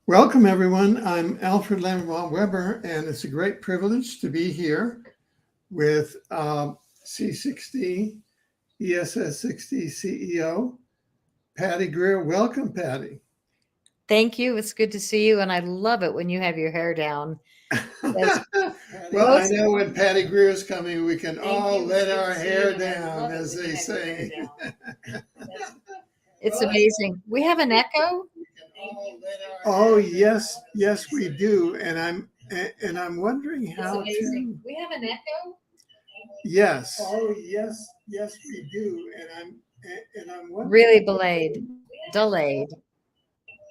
Welcome, everyone. I'm Alfred Lamont Weber, and it's a great privilege to be here with C60 ESS60 CEO, Patty Greer. Welcome, Patty. Thank you. It's good to see you, and I love it when you have your hair down. As Well, I most, know when Patty Greer is coming, we can thank all you. It's let good to our see you, hair and I down, love it as when you they have your hair say. down. That's, it's amazing. We have an echo. Oh, yes, yes, we do. And I'm wondering It's how amazing. to. We have an echo. Yes. Oh, yes, yes, we do. And I'm wondering. Really delayed.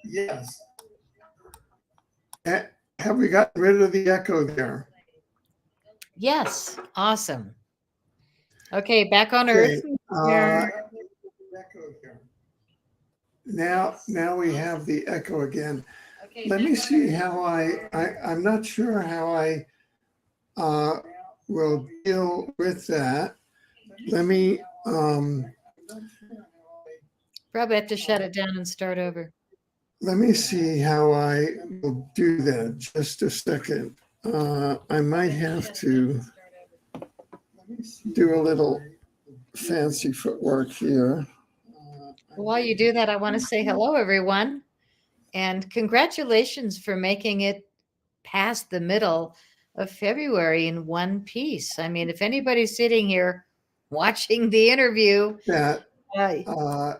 Yes. Eh, Have we gotten rid of the echo there? Yes, awesome. Okay, back on Earth. Okay. Yeah. Now we have the echo again. Okay, Let back me on see Earth. how I'm not sure how I uh, will deal with that. Let me, Probably have to shut it down and start over. let me see how I will do that. Just a second. I might have to do a little fancy footwork here. While you do that, I want to say hello, everyone, and congratulations for making it past the middle of February in one piece. I mean, if anybody's sitting here watching the interview, That uh, uh,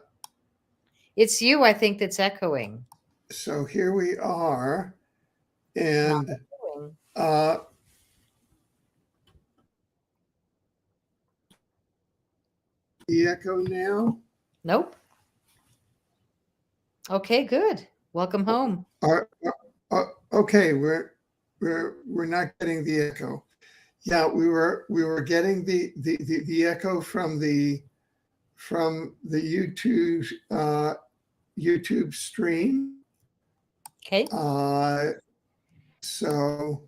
it's you, I think, that's echoing. so here we are, Not and echoing. uh, the echo now. Nope. Okay, good. Welcome home. Okay, we're not getting the echo. Yeah, we were getting the echo from the YouTube stream. Okay. Uh, so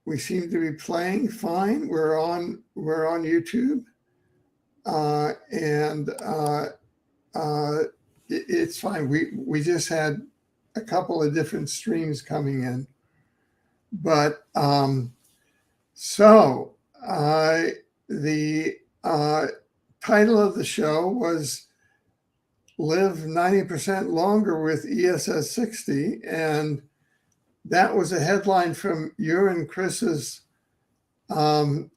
we seem to be playing fine. We're on YouTube, and it's fine. We just had a couple of different streams coming in, but so the title of the show was "Live 90% Longer with ESS60," and that was a headline from your and Chris's um,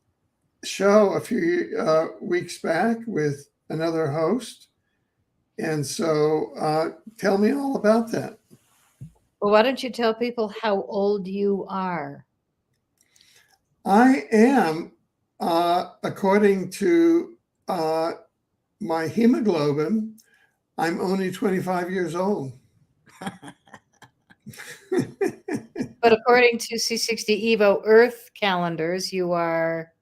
show a few weeks back with another host. And so tell me all about that. Well, why don't you tell people how old you are? I am, according to uh, my hemoglobin, I'm only 25 years old. But according to C60 Evo Earth calendars, you are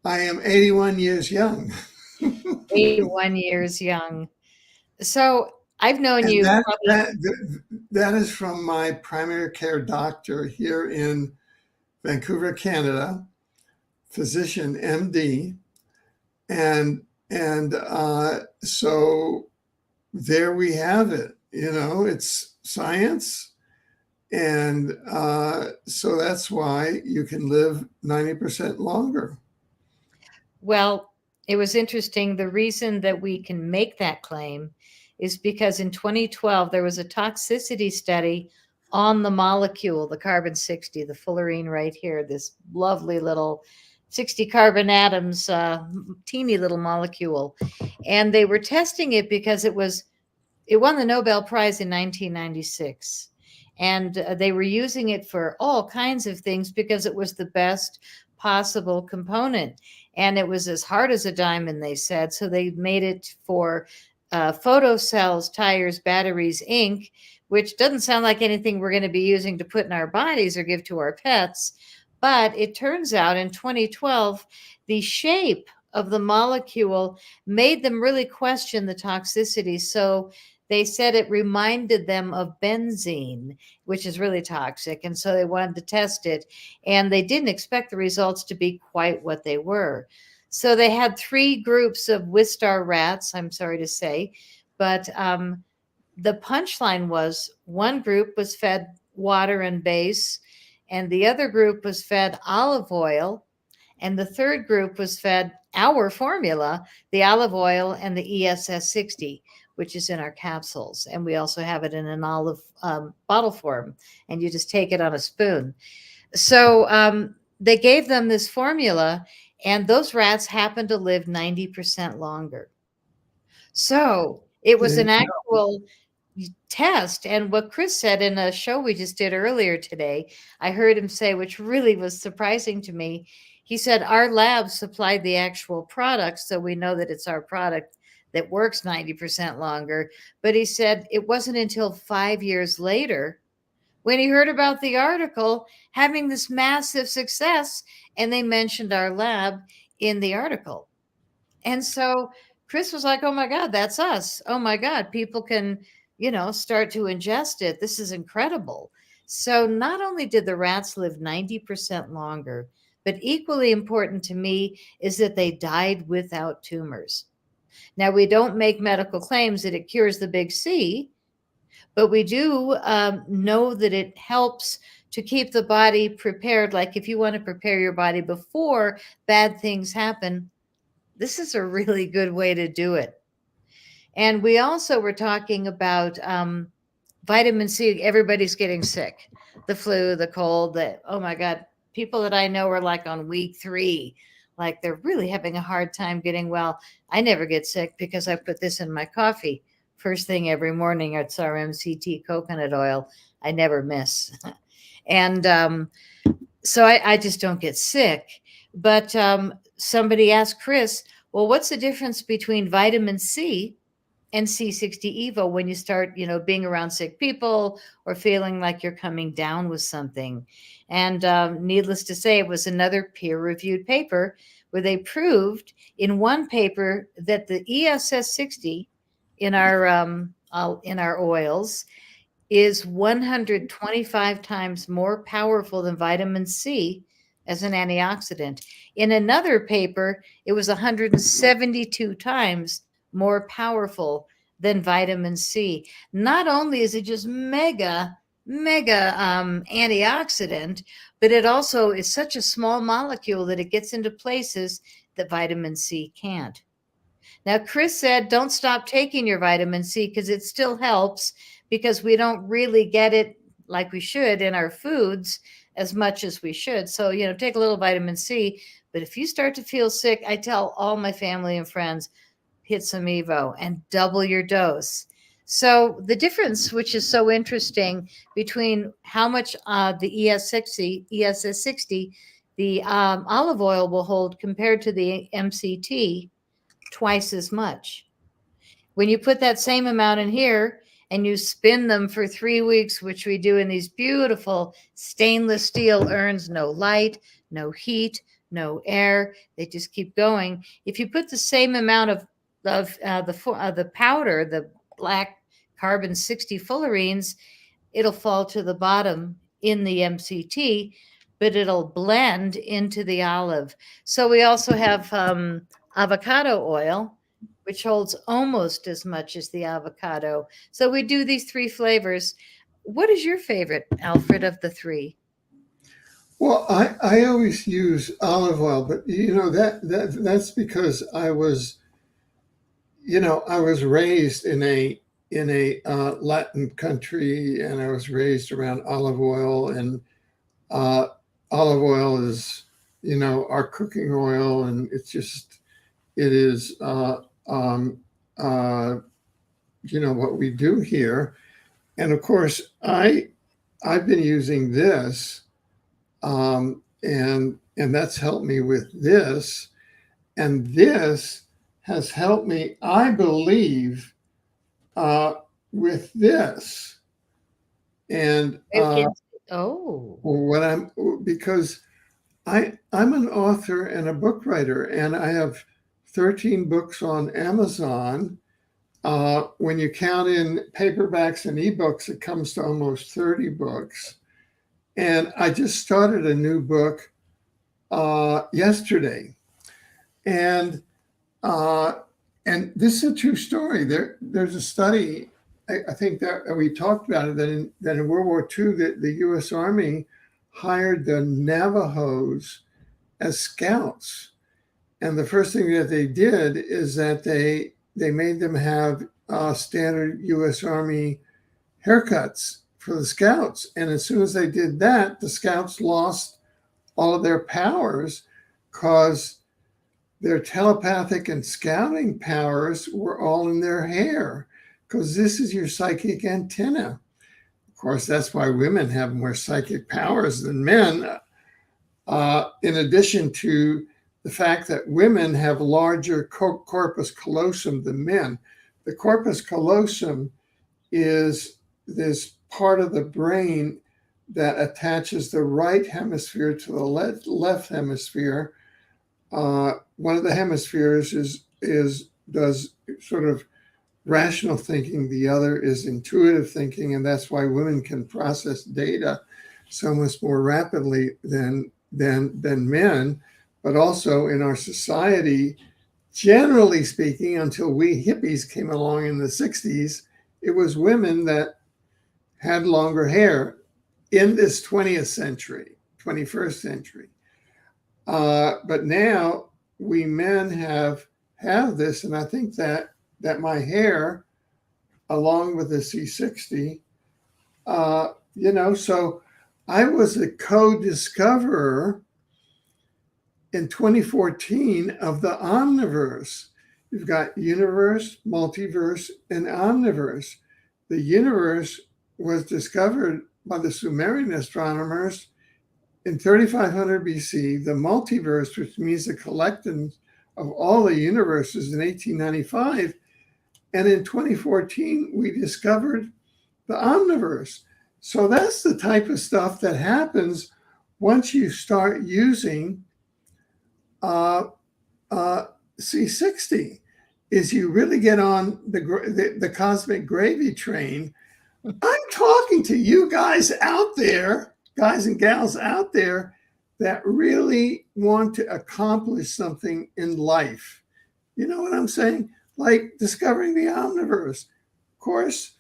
I am 81 years young. 81 years young. So I've known And you that, probably. that, that is from my primary care doctor here in Vancouver, Canada, physician, MD. And so there we have it. It's science. And so that's why you can live 90% longer. Well, it was interesting. The reason that we can make that claim is because in 2012, there was a toxicity study on the molecule, the carbon 60, the fullerene right here, this lovely little 60 carbon atoms, teeny little molecule. And they were testing it because it won the Nobel Prize in 1996. And they were using it for all kinds of things because it was the best possible component. And it was as hard as a diamond, they said. So they made it for photocells, tires, batteries, ink, which doesn't sound like anything we're going to be using to put in our bodies or give to our pets. But it turns out in 2012, the shape of the molecule made them really question the toxicity. So they said it reminded them of benzene, which is really toxic. And so they wanted to test it. And they didn't expect the results to be quite what they were. So they had three groups of Wistar rats, I'm sorry to say, but the punchline was one group was fed water and base, and the other group was fed olive oil, and the third group was fed our formula, the olive oil and the ESS60, which is in our capsules. And we also have it in an olive bottle form, and you just take it on a spoon. So they gave them this formula, and those rats happened to live 90% longer. So it was an actual test. And what Chris said in a show we just did earlier today, I heard him say, which really was surprising to me. He said, our lab supplied the actual product, so we know that it's our product that works 90% longer. But he said it wasn't until 5 years later when he heard about the article having this massive success, and they mentioned our lab in the article. And so Chris was like, oh my God, that's us. Oh my God, people can, start to ingest it. This is incredible. So not only did the rats live 90% longer, but equally important to me is that they died without tumors. Now, we don't make medical claims that it cures the big C, but we do know that it helps to keep the body prepared. Like if you want to prepare your body before bad things happen, this is a really good way to do it. And we also were talking about vitamin C. Everybody's getting sick. The flu, the cold, oh my God, people that I know are like on week 3, like they're really having a hard time getting well. I never get sick because I put this in my coffee first thing every morning. It's our MCT coconut oil. I never miss. And so I just don't get sick. But somebody asked Chris, well, what's the difference between vitamin C and C60 Evo when you start, being around sick people or feeling like you're coming down with something? And needless to say, it was another peer-reviewed paper where they proved in one paper that the ESS60 in our oils is 125 times more powerful than vitamin C as an antioxidant. In another paper, it was 172 times more powerful than vitamin C. Not only is it just mega antioxidant, but it also is such a small molecule that it gets into places that vitamin C can't. Now, Chris said, don't stop taking your vitamin C because it still helps, because we don't really get it like we should in our foods as much as we should. So, take a little vitamin C. But if you start to feel sick, I tell all my family and friends, hit some Evo and double your dose. So the difference, which is so interesting, between how much the ESS60, the olive oil will hold compared to the MCT, twice as much. When you put that same amount in here and you spin them for 3 weeks, which we do in these beautiful stainless steel urns, no light, no heat, no air, they just keep going. If you put the same amount of the powder, the black carbon 60 fullerenes, it'll fall to the bottom in the MCT, but it'll blend into the olive. So we also have avocado oil, which holds almost as much as the avocado. So we do these 3 flavors. What is your favorite, Alfred, of the 3? Well, I always use olive oil, but that's because I was raised in a Latin country, and I was raised around olive oil, and olive oil is our cooking oil, and it is what we do here. And of course, I've been using this, and that's helped me with this, and this has helped me, I believe, with this. And because I'm an author and a book writer, and I have 13 books on Amazon. When you count in paperbacks and ebooks, it comes to almost 30 books. And I just started a new book yesterday. And this is a true story. There's a study I think that we talked about it, that in World War II, the U.S. Army hired the Navajos as scouts. And the first thing that they did is that they made them have standard U.S. Army haircuts for the scouts. And as soon as they did that, the scouts lost all of their powers because their telepathic and scouting powers were all in their hair, because this is your psychic antenna. Of course, that's why women have more psychic powers than men, in addition to the fact that women have larger corpus callosum than men. The corpus callosum is this part of the brain that attaches the right hemisphere to the left hemisphere. One of the hemispheres does sort of rational thinking. The other is intuitive thinking, and that's why women can process data so much more rapidly than men. But also in our society, generally speaking, until we hippies came along in the 60s, it was women that had longer hair in this 20th century, 21st century. But now we men have this, and I think that my hair, along with the C60, so I was a co-discoverer in 2014 of the omniverse. You've got universe, multiverse, and omniverse. The universe was discovered by the Sumerian astronomers in 3500 BC. The multiverse, which means the collection of all the universes, in 1895. And in 2014, we discovered the omniverse. So that's the type of stuff that happens once you start using C60, is you really get on the cosmic gravy train. I'm talking to you guys out there, guys and gals out there, that really want to accomplish something in life. You know what I'm saying? Like discovering the omniverse. Of course,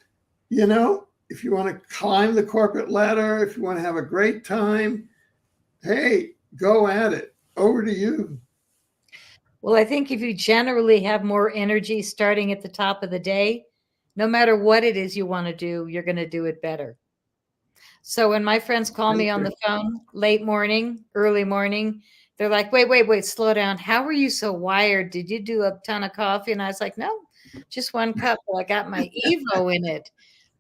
if you want to climb the corporate ladder, if you want to have a great time, hey, go at it. Over to you. Well, I think if you generally have more energy starting at the top of the day, no matter what it is you want to do, you're going to do it better. So when my friends call me on the phone late morning, early morning, they're like, wait, slow down. How are you so wired? Did you do a ton of coffee? And I was like, no, just one cup. Well, I got my Evo in it.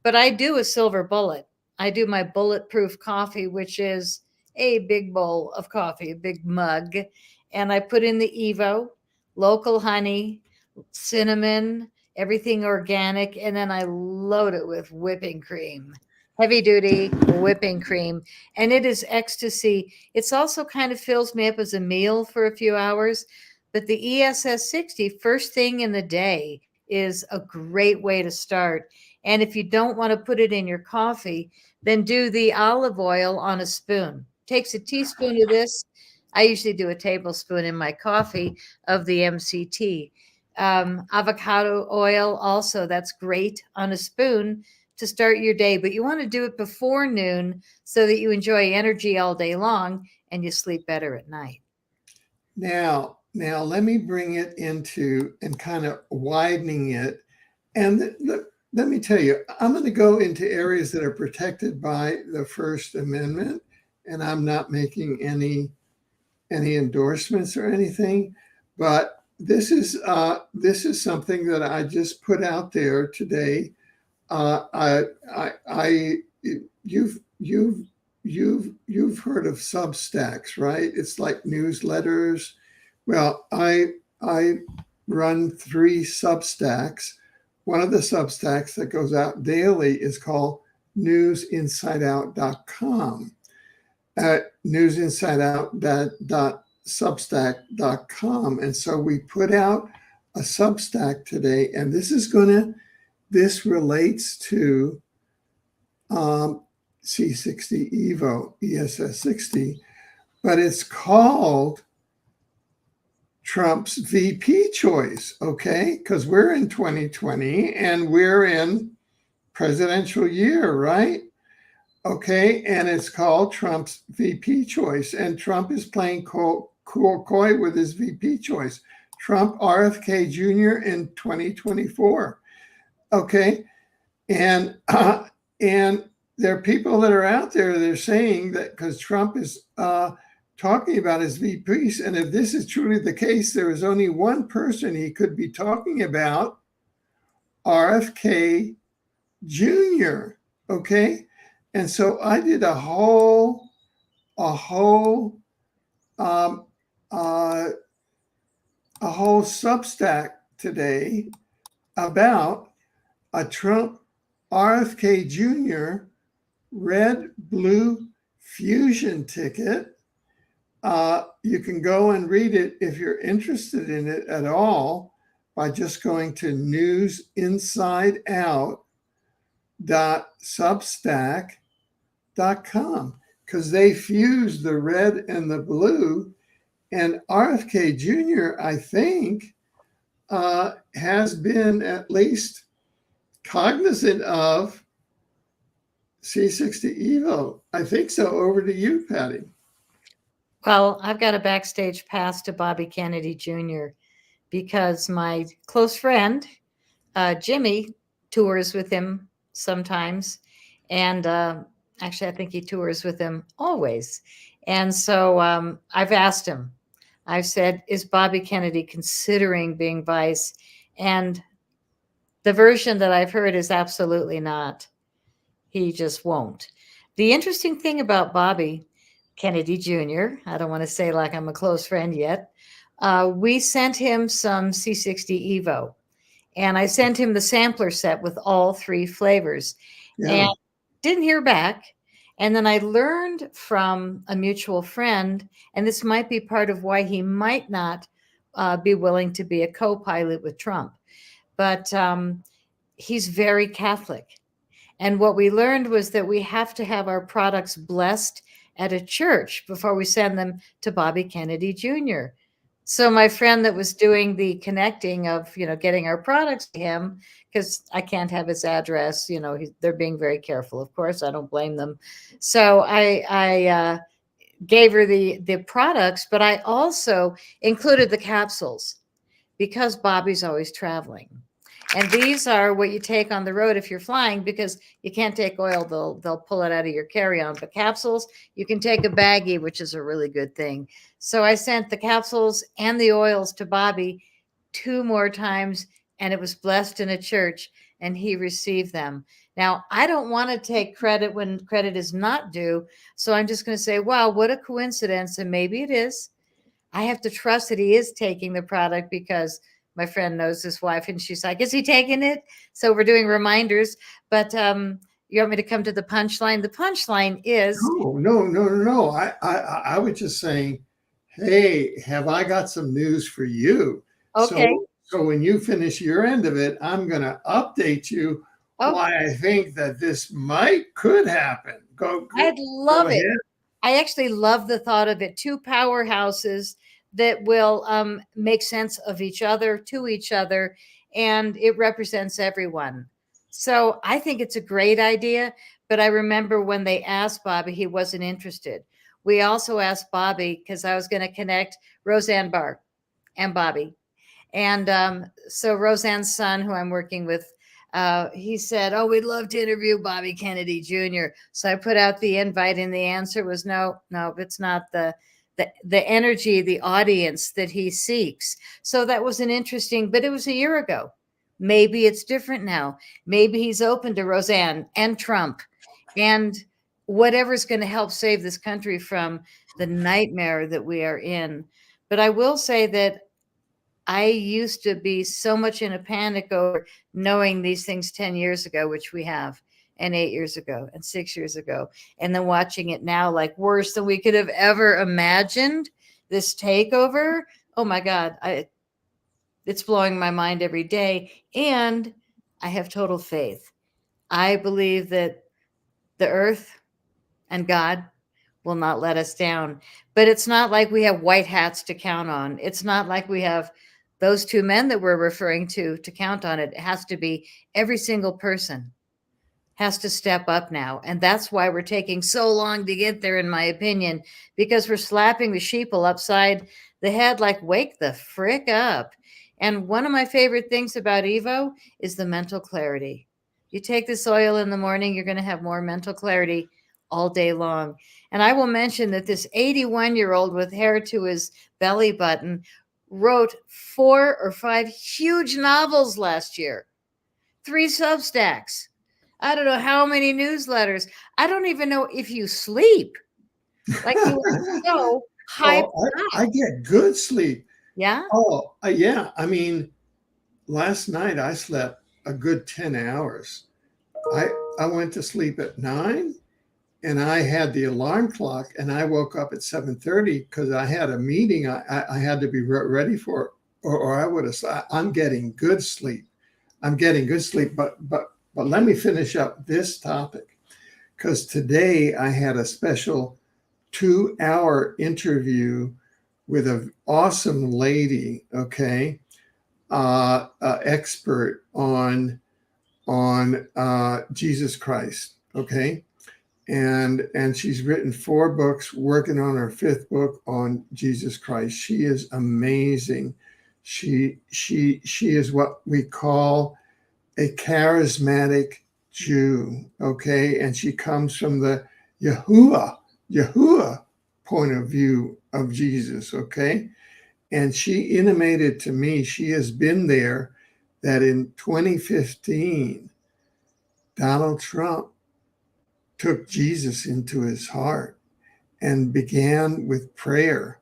But I do a silver bullet. I do my bulletproof coffee, which is a big bowl of coffee, a big mug. And I put in the Evo, local honey, cinnamon, everything organic. And then I load it with whipping cream, heavy duty whipping cream. And it is ecstasy. It's also kind of fills me up as a meal for a few hours. But the ESS60, first thing in the day, is a great way to start. And if you don't want to put it in your coffee, then do the olive oil on a spoon. Takes a teaspoon of this. I usually do a tablespoon in my coffee of the MCT. Avocado oil also, that's great on a spoon to start your day. But you want to do it before noon so that you enjoy energy all day long and you sleep better at night. Now let me bring it into and kind of widening it. And let me tell you, I'm going to go into areas that are protected by the First Amendment, and I'm not making any endorsements or anything, but this is something that I just put out there today. You've heard of Substacks, right? It's like newsletters. Well, I run 3 Substacks. One of the Substacks that goes out daily is called newsinsideout.com. At newsinsideout.substack.com. And so we put out a Substack today, and this relates to C60 Evo, ESS60, but it's called Trump's VP choice, okay? Because we're in 2020 and we're in presidential year, right? Okay, and it's called Trump's VP choice, and Trump is playing cool coy with his VP choice. Trump RFK Jr. in 2024. Okay, and there are people that are out there that are saying that because Trump is talking about his VPs, and if this is truly the case, there is only one person he could be talking about, RFK Jr. Okay, and so I did a whole um, uh, a whole Substack today about a Trump RFK Jr. red blue fusion ticket. You can go and read it if you're interested in it at all by just going to newsinsideout.substack.com, because they fuse the red and the blue. And RFK Jr., I think, has been at least cognizant of C60 Evo. I think so. Over to you, Patty. Well, I've got a backstage pass to Bobby Kennedy Jr. because my close friend, Jimmy, tours with him sometimes. And actually, I think he tours with him always. And so I've asked him, I've said, is Bobby Kennedy considering being vice? And the version that I've heard is absolutely not. He just won't. The interesting thing about Bobby Kennedy Jr., I don't want to say like I'm a close friend yet, we sent him some C60 Evo. And I sent him the sampler set with all 3 flavors. Yeah. And didn't hear back. And then I learned from a mutual friend, and this might be part of why he might not be willing to be a co-pilot with Trump, but he's very Catholic. And what we learned was that we have to have our products blessed at a church before we send them to Bobby Kennedy Jr. So my friend that was doing the connecting of, getting our products to him, because I can't have his address, they're being very careful. Of course, I don't blame them. So I gave her the products, but I also included the capsules because Bobby's always traveling. And these are what you take on the road if you're flying, because you can't take oil. They'll pull it out of your carry-on. But capsules, you can take a baggie, which is a really good thing. So I sent the capsules and the oils to Bobby 2 more times, and it was blessed in a church, and he received them. Now, I don't want to take credit when credit is not due. So I'm just going to say, wow, what a coincidence. And maybe it is. I have to trust that he is taking the product because my friend knows his wife and she's like, is he taking it? So we're doing reminders. But you want me to come to the punchline? The punchline is No. I was just saying, hey, have I got some news for you? okay. So when you finish your end of it, I'm going to update you why I think that this could happen. I'd love it. I actually love the thought of it. 2 powerhouses that will make sense of each other, to each other, and it represents everyone. So I think it's a great idea, but I remember when they asked Bobby, he wasn't interested. We also asked Bobby, because I was going to connect Roseanne Barr and Bobby. And so Roseanne's son, who I'm working with, he said, oh, we'd love to interview Bobby Kennedy Jr. So I put out the invite, and the answer was no, it's not the energy, the audience that he seeks. So that was an interesting, but it was a year ago. Maybe it's different now. Maybe he's open to Roseanne and Trump and whatever's going to help save this country from the nightmare that we are in. But I will say that I used to be so much in a panic over knowing these things 10 years ago, which we have, and 8 years ago, and 6 years ago, and then watching it now like worse than we could have ever imagined, this takeover. Oh my God, it's blowing my mind every day. And I have total faith. I believe that the earth and God will not let us down. But it's not like we have white hats to count on. It's not like we have those 2 men that we're referring to count on it. It has to be every single person has to step up now. And that's why we're taking so long to get there, in my opinion, because we're slapping the sheeple upside the head like, wake the frick up. And one of my favorite things about Evo is the mental clarity. You take this oil in the morning, you're going to have more mental clarity all day long. And I will mention that this 81-year-old with hair to his belly button wrote 4 or 5 huge novels last year, 3 Substacks. I don't know how many newsletters. I don't even know if you sleep. Like, you are so hyped Oh, up. I get good sleep. Yeah? Oh, yeah. I mean, last night I slept a good 10 hours. I went to sleep at 9 and I had the alarm clock and I woke up at 7:30 because I had a meeting I had to be ready for, or I would have. I'm getting good sleep. I'm getting good sleep. But let me finish up this topic, because today I had a special 2-hour interview with an awesome lady. Okay, expert on Jesus Christ. Okay, and she's written 4 books, working on her 5th book on Jesus Christ. She is amazing. She is what we call a charismatic Jew. Okay, and she comes from the Yahuwah point of view of Jesus. Okay, and she intimated to me, she has been there, that in 2015 Donald Trump took Jesus into his heart and began with prayer.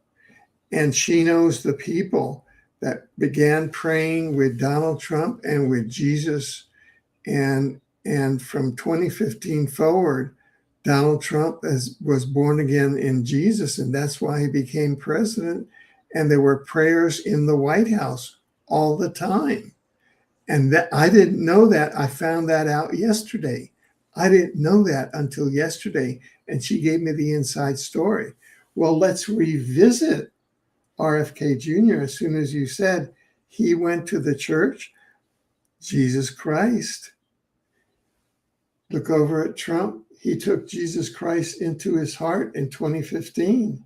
And she knows the people that began praying with Donald Trump and with Jesus. And from 2015 forward, Donald Trump was born again in Jesus, and that's why he became president. And there were prayers in the White House all the time. And that I didn't know that. I found that out yesterday. I didn't know that until yesterday, and she gave me the inside story. Well, let's revisit RFK Jr. As soon as you said he went to the church, Jesus Christ. Look over at Trump. He took Jesus Christ into his heart in 2015.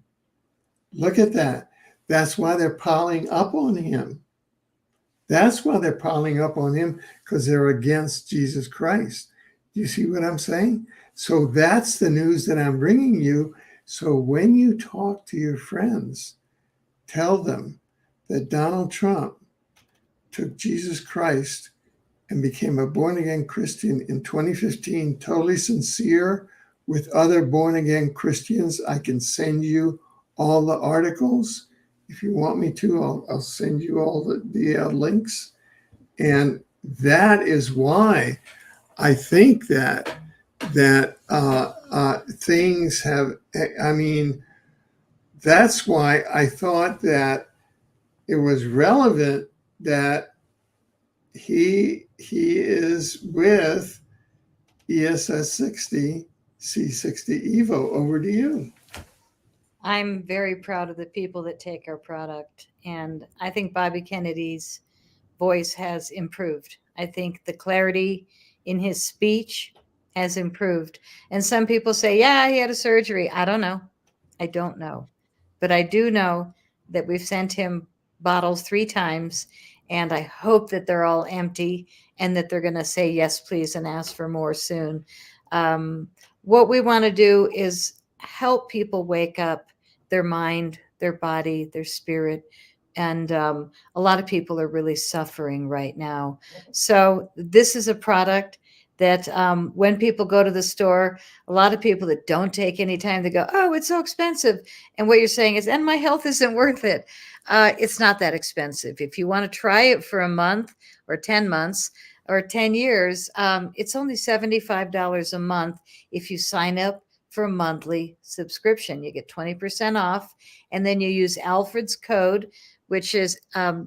Look at that. That's why they're piling up on him. That's why they're piling up on him, because they're against Jesus Christ. Do you see what I'm saying? So that's the news that I'm bringing you. So when you talk to your friends, tell them that Donald Trump took Jesus Christ and became a born-again Christian in 2015, totally sincere with other born-again Christians. I can send you all the articles. If you want me to, I'll send you all the links. And that is why I think that things have, I mean, that's why I thought that it was relevant that he is with ESS60 C60 Evo. Over to you. I'm very proud of the people that take our product. And I think Bobby Kennedy's voice has improved. I think the clarity in his speech has improved. And some people say, yeah, he had a surgery. I don't know. I don't know. But I do know that we've sent him bottles 3 times. And I hope that they're all empty and that they're going to say, yes, please, and ask for more soon. What we want to do is help people wake up their mind, their body, their spirit. And a lot of people are really suffering right now. So this is a product that when people go to the store, a lot of people that don't take any time, they go, oh, it's so expensive. And what you're saying is, and my health isn't worth it. It's not that expensive. If you want to try it for a month or 10 months or 10 years, it's only $75 a month if you sign up for a monthly subscription. You get 20% off, and then you use Alfred's code, which is EVALW,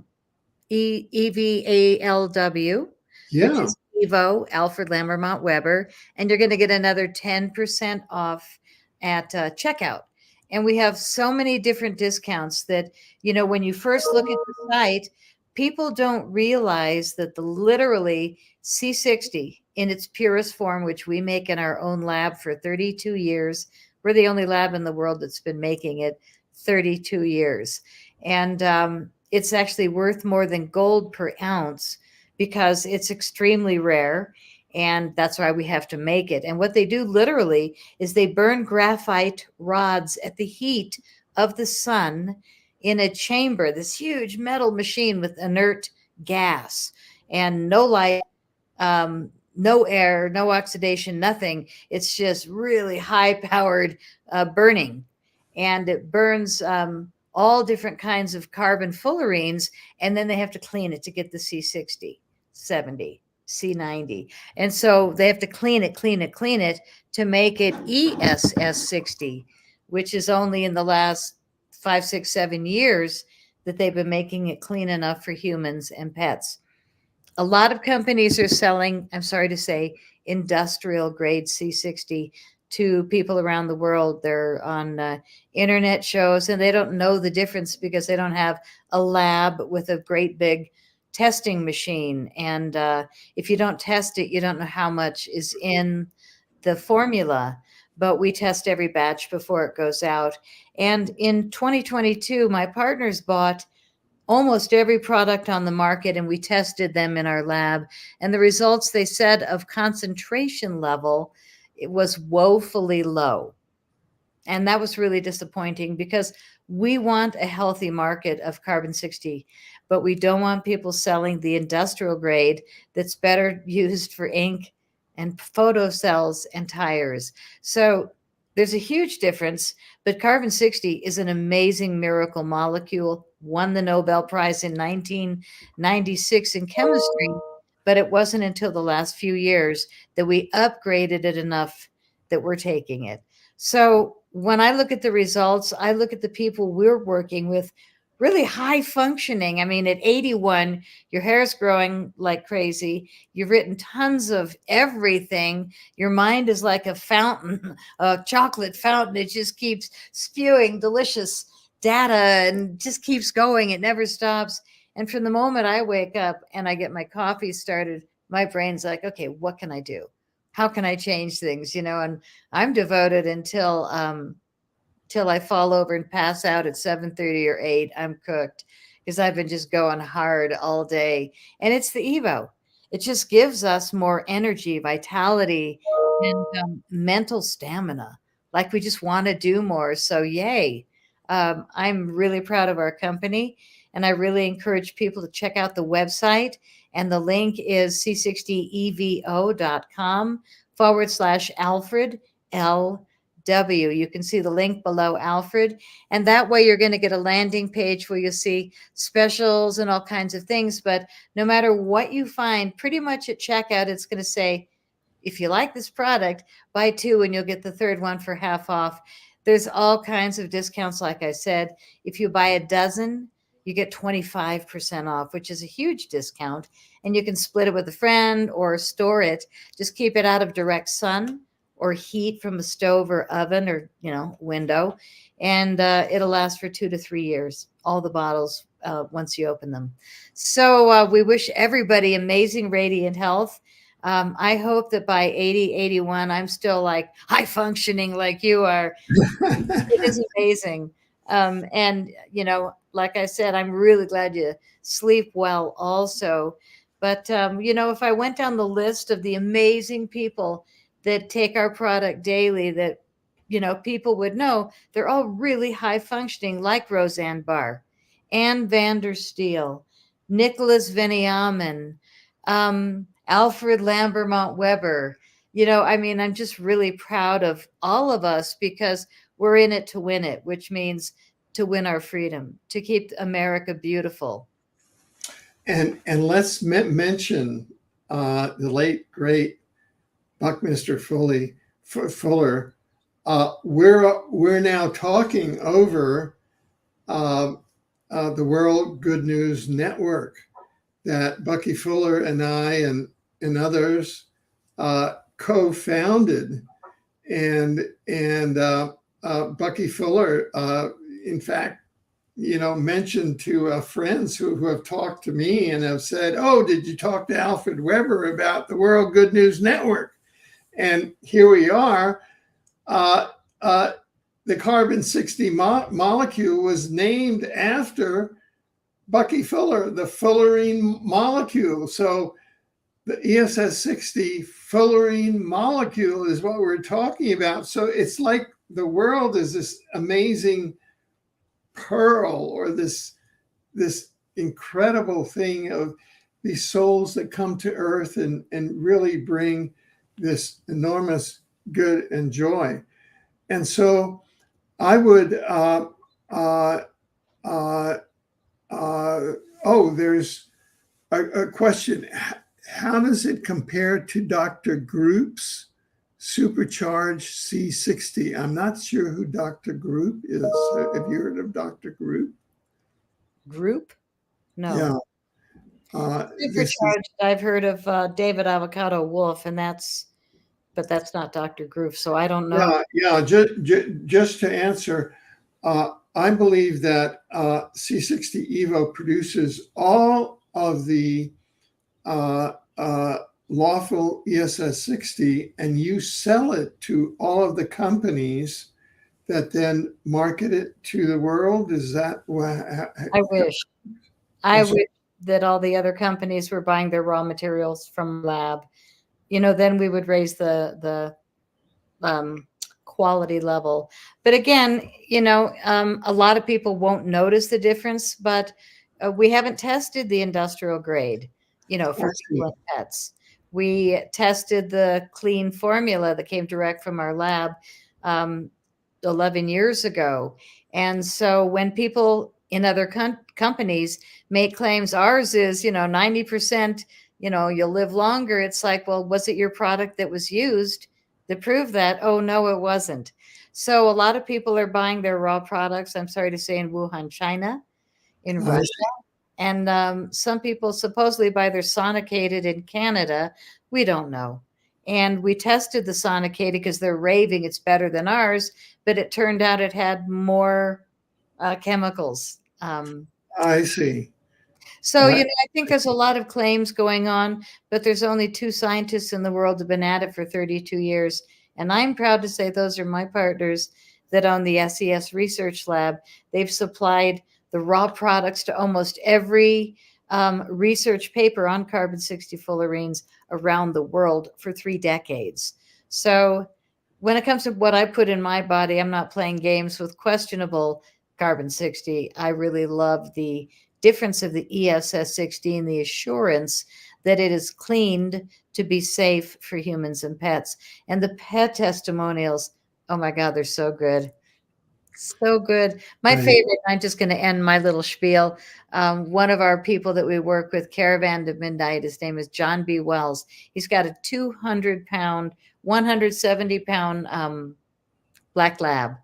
which Yeah. is Evo, Alfred Lambermont Weber, and you're going to get another 10% off at checkout. And we have so many different discounts that, when you first look at the site, people don't realize that the literally C60 in its purest form, which we make in our own lab for 32 years. We're the only lab in the world that's been making it 32 years. And it's actually worth more than gold per ounce because it's extremely rare. And that's why we have to make it. And what they do literally is they burn graphite rods at the heat of the sun in a chamber, this huge metal machine with inert gas and no light, no air, no oxidation, nothing. It's just really high powered burning. And it burns all different kinds of carbon fullerenes. And then they have to clean it to get the C60, 70, C90. And so they have to clean it to make it ESS60, which is only in the last 5, 6, 7 years that they've been making it clean enough for humans and pets. A lot of companies are selling, I'm sorry to say, industrial grade C60 to people around the world. They're on internet shows and they don't know the difference because they don't have a lab with a great big testing machine. And if you don't test it, you don't know how much is in the formula. But we test every batch before it goes out. And in 2022, my partners bought almost every product on the market and we tested them in our lab. And the results, they said, of concentration level, it was woefully low. And that was really disappointing because we want a healthy market of carbon 60, but we don't want people selling the industrial grade that's better used for ink and photo cells and tires. So there's a huge difference, but carbon 60 is an amazing miracle molecule, won the Nobel Prize in 1996 in chemistry, but it wasn't until the last few years that we upgraded it enough that we're taking it. So when I look at the results, I look at the people we're working with, really high functioning. I mean, at 81, your hair's growing like crazy. You've written tons of everything. Your mind is like a fountain, a chocolate fountain. It just keeps spewing delicious data and just keeps going. It never stops. And from the moment I wake up and I get my coffee started, my brain's like, okay, what can I do? How can I change things? And I'm devoted until I fall over and pass out at 7:30 or 8. I'm cooked because I've been just going hard all day. And it's the Evo. It just gives us more energy, vitality, and mental stamina. Like we just want to do more. So yay. I'm really proud of our company. And I really encourage people to check out the website. And the link is c60evo.com/Alfred L. You can see the link below, Alfred. And that way you're going to get a landing page where you'll see specials and all kinds of things. But no matter what you find, pretty much at checkout, it's going to say, if you like this product, buy 2 and you'll get the 3rd one for half off. There's all kinds of discounts. Like I said, if you buy a dozen, you get 25% off, which is a huge discount. And you can split it with a friend or store it. Just keep it out of direct sun or heat from a stove or oven or, window. And it'll last for 2 to 3 years, all the bottles, once you open them. So we wish everybody amazing, radiant health. I hope that by 80, 81, I'm still like high functioning like you are. It is amazing. And, like I said, I'm really glad you sleep well also. But, if I went down the list of the amazing people that take our product daily that, people would know, they're all really high functioning, like Roseanne Barr, Ann Vandersteel, Nicholas Veniamin, Alfred Lambermont Weber. I'm just really proud of all of us because we're in it to win it, which means to win our freedom, to keep America beautiful. And let's mention the late, great Buckminster Fuller. We're now talking over the World Good News Network that Bucky Fuller and I and others co-founded, and Bucky Fuller, in fact, mentioned to friends who have talked to me and have said, "Oh, did you talk to Alfred Weber about the World Good News Network?" And here we are. The carbon-60 molecule was named after Bucky Fuller, the fullerene molecule. So the ESS60 fullerene molecule is what we're talking about. So it's like the world is this amazing pearl, or this incredible thing of these souls that come to earth and really bring this enormous good and joy. And so I would, there's a question. How does it compare to Dr. Group's supercharged C60? I'm not sure who Dr. Group is. Have you heard of Dr. Group? Group? No. Yeah. Supercharged, I've heard of David Avocado Wolf, but that's not Dr. Groove, so I don't know. Yeah. Just to answer, I believe that C60 Evo produces all of the lawful ESS60, and you sell it to all of the companies that then market it to the world. Is that what? I wish. I wish that all the other companies were buying their raw materials from lab. Then we would raise the quality level. But again, a lot of people won't notice the difference, but we haven't tested the industrial grade, for people and pets. We tested the clean formula that came direct from our lab 11 years ago. And so when people in other companies make claims, ours is, 90%, you'll live longer. It's like, well, was it your product that was used that proved that? Oh, no, it wasn't. So a lot of people are buying their raw products, I'm sorry to say, in Wuhan, China, in Russia. And some people supposedly buy their sonicated in Canada. We don't know. And we tested the sonicated because they're raving it's better than ours, but it turned out it had more chemicals. I see. So, I think there's a lot of claims going on, but there's only 2 scientists in the world who have been at it for 32 years. And I'm proud to say those are my partners that own the SES Research Lab. They've supplied the raw products to almost every research paper on carbon-60 fullerenes around the world for 3 decades. So when it comes to what I put in my body, I'm not playing games with questionable carbon-60. I really love the difference of the ESS60 and the assurance that it is cleaned to be safe for humans and pets. And the pet testimonials, oh my God, they're so good. So good. My favorite, I'm just going to end my little spiel. One of our people that we work with, Caravan to Midnight, his name is John B. Wells. He's got a 200-pound, 170-pound black lab.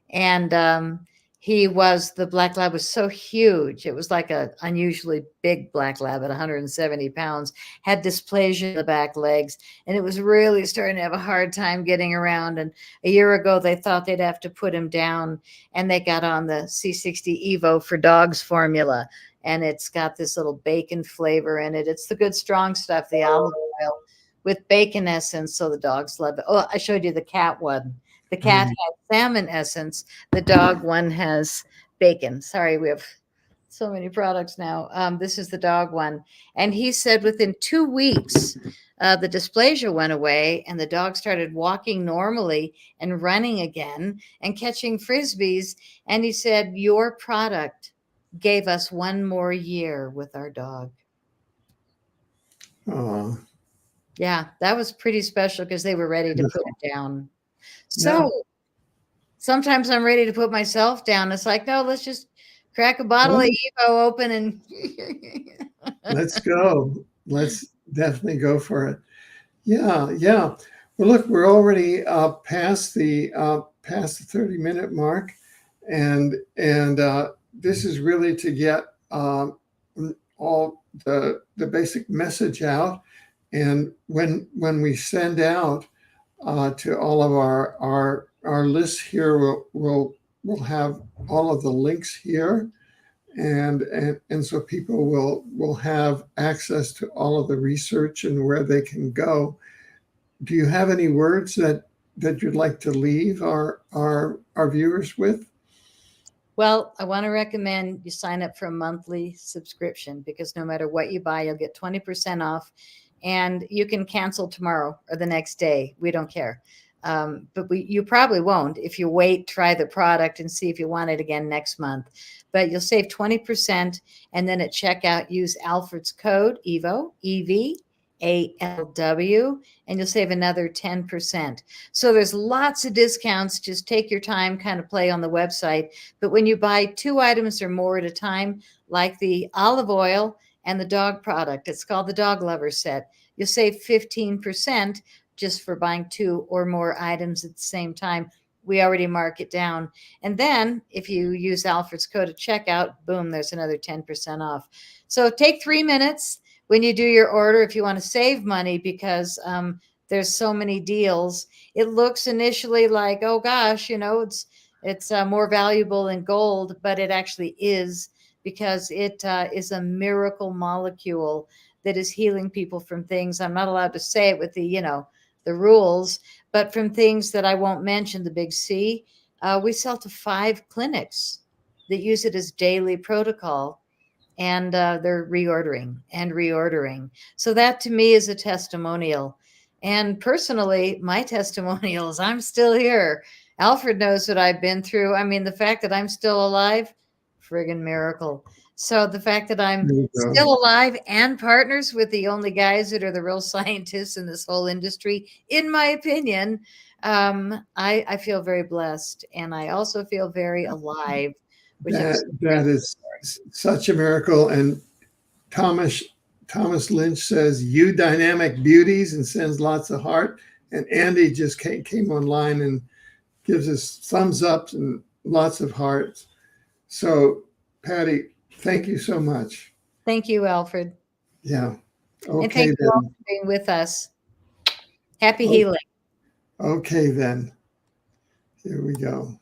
And the black lab was so huge. It was like an unusually big black lab at 170 pounds, had dysplasia in the back legs, and it was really starting to have a hard time getting around. And a year ago, they thought they'd have to put him down, and they got on the C60 Evo for dogs formula. And it's got this little bacon flavor in it. It's the good, strong stuff, the olive oil with bacon essence. So the dogs love it. Oh, I showed you the cat one. The cat has salmon essence. The dog one has bacon. Sorry, we have so many products now. This is the dog one. And he said within 2 weeks, the dysplasia went away and the dog started walking normally and running again and catching Frisbees. And he said, your product gave us 1 more year with our dog. Oh. Yeah, that was pretty special because they were ready to put it down. So sometimes I'm ready to put myself down. It's like, no, let's just crack a bottle of Evo open and let's go. Let's definitely go for it. Yeah. Well, look, we're already past the 30-minute mark, and this is really to get all the basic message out. And when we send out to all of our lists here, we'll have all of the links here and so people will have access to all of the research and where they can go. Do you have any words that you'd like to leave our viewers with? Well, I want to recommend you sign up for a monthly subscription, because no matter what you buy, you'll get 20% off, and you can cancel tomorrow or the next day. We don't care. But you probably won't if you wait, try the product, and see if you want it again next month. But you'll save 20%. And then at checkout, use Alfred's code EVO, EVALW, and you'll save another 10%. So there's lots of discounts. Just take your time, kind of play on the website. But when you buy 2 items or more at a time, like the olive oil and the dog product, it's called the Dog Lover Set, you'll save 15% just for buying 2 or more items at the same time. We already mark it down. And then if you use Alfred's code at checkout, boom, there's another 10% off. So take 3 minutes when you do your order if you want to save money, because there's so many deals. It looks initially like, oh gosh, it's more valuable than gold, but it actually is, because it is a miracle molecule that is healing people from things. I'm not allowed to say it with the rules, but from things that I won't mention, the big C. We sell to 5 clinics that use it as daily protocol, and they're reordering and reordering. So that to me is a testimonial. And personally, my testimonial is I'm still here. Alfred knows what I've been through. I mean, the fact that I'm still alive, friggin' miracle. So the fact that I'm There you go. still alive and partners with the only guys that are the real scientists in this whole industry, in my opinion, I feel very blessed. And I also feel very alive, which That is such a miracle. And Thomas Lynch says, "You dynamic beauties," and sends lots of heart. And Andy just came online and gives us thumbs up and lots of hearts. So, Patty, thank you so much. Thank you, Alfred. Yeah. And Okay, thank you all then. for being with us. Happy Oh. healing. Okay, then. Here we go.